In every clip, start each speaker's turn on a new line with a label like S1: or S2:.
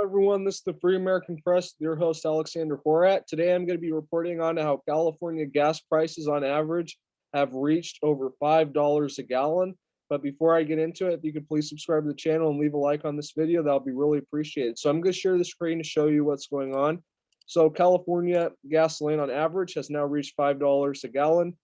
S1: everyone. This is the Free American Press, your host, Alexander Horat. Today, I'm going to be reporting on how California gas prices on average have reached over $5 a gallon. But before I get into it, if you could please subscribe to the channel and leave a like on this video, that'll be really appreciated. So I'm going to share the screen to show you what's going on. So California gasoline on average has now reached $5 a gallon.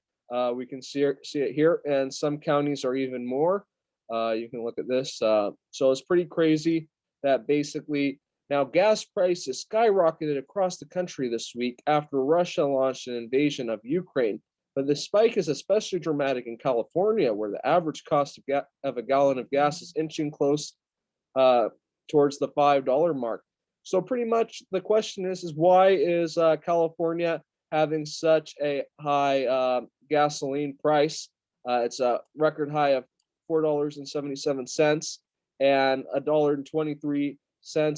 S1: We can see it here, and some counties are even more. You can look at this. So it's pretty crazy that basically now gas prices skyrocketed across the country this week after Russia launched an invasion of Ukraine. But the spike is especially dramatic in California, where the average cost of a gallon of gas is inching close towards the $5 mark. So pretty much the question is why is California having such a high gasoline price? It's a record high of $4.77 and $1.23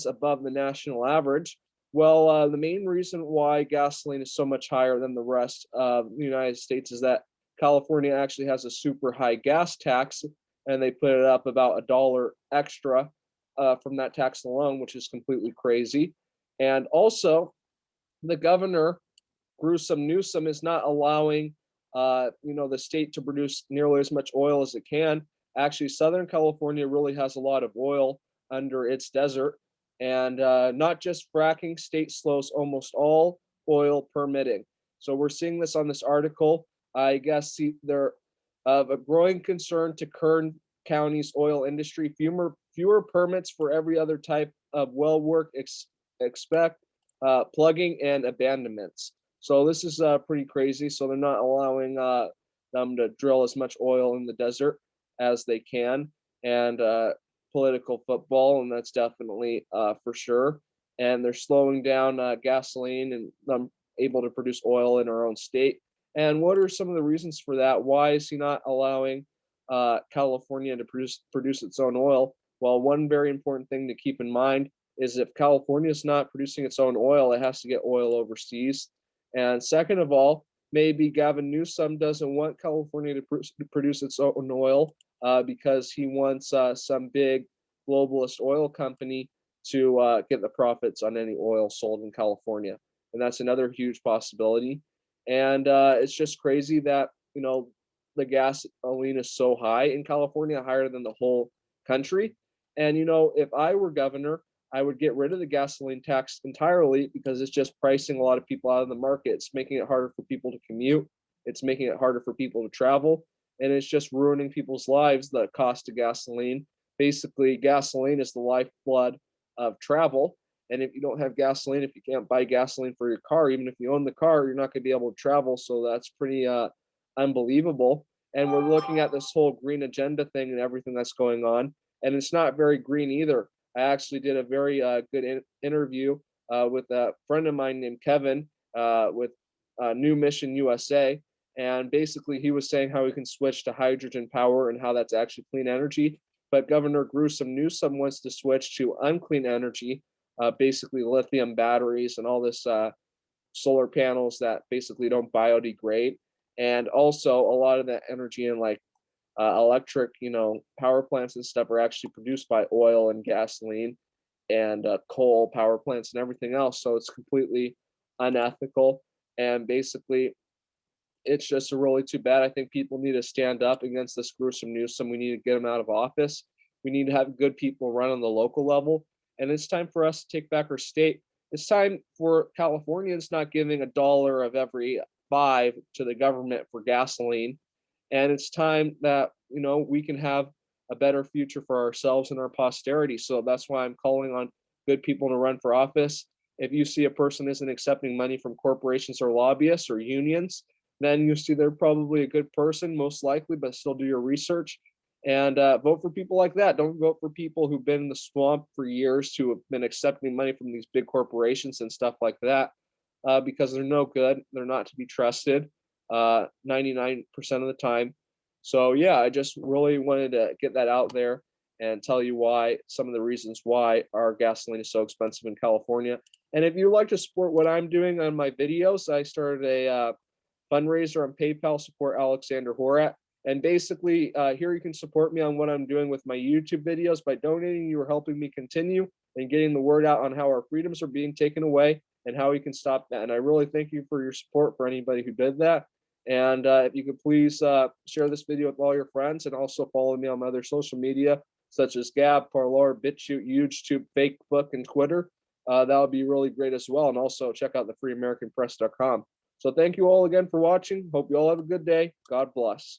S1: above the national average. Well, the main reason why gasoline is so much higher than the rest of the United States is that California actually has a super high gas tax, and they put it up about $1 extra from that tax alone, which is completely crazy. And also, the governor, Newsom, is not allowing the state to produce nearly as much oil as it can. Actually, Southern California really has a lot of oil under its desert, and not just fracking, state slows almost all oil permitting. So we're seeing this on this article. I guess there of a growing concern to Kern County's oil industry, fewer permits for every other type of well work, expect plugging and abandonments. So this is pretty crazy. So they're not allowing them to drill as much oil in the desert as they can, and political football, and that's definitely for sure. And they're slowing down gasoline and able to produce oil in our own state. And what are some of the reasons for that? Why is he not allowing California to produce its own oil? Well, one very important thing to keep in mind is if California is not producing its own oil, it has to get oil overseas. And second of all, maybe Gavin Newsom doesn't want California to produce its own oil because he wants some big globalist oil company to get the profits on any oil sold in California. And that's another huge possibility. And it's just crazy that, the gasoline is so high in California, higher than the whole country. And, if I were governor, I would get rid of the gasoline tax entirely because it's just pricing a lot of people out of the market. It's making it harder for people to commute. It's making it harder for people to travel. And it's just ruining people's lives, the cost of gasoline. Basically, gasoline is the lifeblood of travel. And if you don't have gasoline, if you can't buy gasoline for your car, even if you own the car, you're not going to be able to travel. So that's pretty unbelievable. And we're looking at this whole green agenda thing and everything that's going on. And it's not very green either. I actually did a very good interview with a friend of mine named Kevin with New Mission USA. And basically, he was saying how we can switch to hydrogen power and how that's actually clean energy. But Governor Newsom wants to switch to unclean energy, basically lithium batteries and all this solar panels that basically don't biodegrade. And also, a lot of that energy in electric, power plants and stuff are actually produced by oil and gasoline and coal power plants and everything else. So it's completely unethical. And basically, it's just really too bad. I think people need to stand up against this gruesome Newsom. We need to get him out of office. We need to have good people run on the local level. And it's time for us to take back our state. It's time for Californians not giving $1 of every 5 to the government for gasoline. And it's time that, we can have a better future for ourselves and our posterity. So that's why I'm calling on good people to run for office. If you see a person isn't accepting money from corporations or lobbyists or unions, then you see they're probably a good person, most likely, but still do your research and vote for people like that. Don't vote for people who've been in the swamp for years, who have been accepting money from these big corporations and stuff like that, because they're no good. They're not to be trusted 99% of the time. So yeah, I just really wanted to get that out there and tell you why, some of the reasons why our gasoline is so expensive in California. And if you like to support what I'm doing on my videos, I started a fundraiser on PayPal, support Alexander Horat. And basically, here you can support me on what I'm doing with my YouTube videos. By donating, you are helping me continue and getting the word out on how our freedoms are being taken away and how we can stop that. And I really thank you for your support for anybody who did that. And if you could please share this video with all your friends, and also follow me on my other social media, such as Gab, Parlor, BitChute, YouTube, Facebook, and Twitter. That would be really great as well. And also check out the freeamericanpress.com. So thank you all again for watching. Hope you all have a good day. God bless.